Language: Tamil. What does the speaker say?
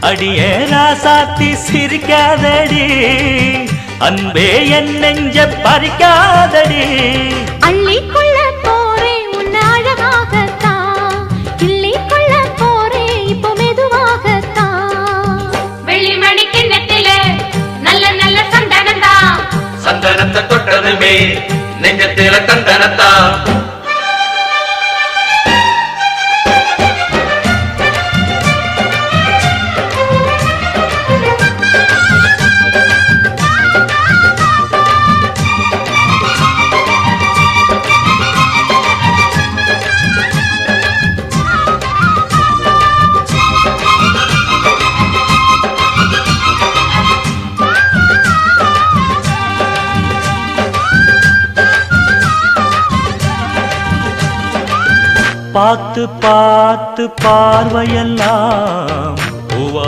அடியே ராசாத்தி சிரிக்காதடி அன்பே என் நெஞ்ச பறிக்காதடி அள்ளிக்கொள்ள போரே உன்னை அழகாகத்தான் கிள்ளிக்கொள்ள போரே இப்போ மெதுவாகத்தான் வெள்ளிமணி கிண்ணத்தில நல்ல நல்ல சந்தனந்தா சந்தனத்தை தொட்டதுமே நெஞ்சத்தில தந்தனத்தா பார்த்து பார்த்து பார்வையெல்லாம்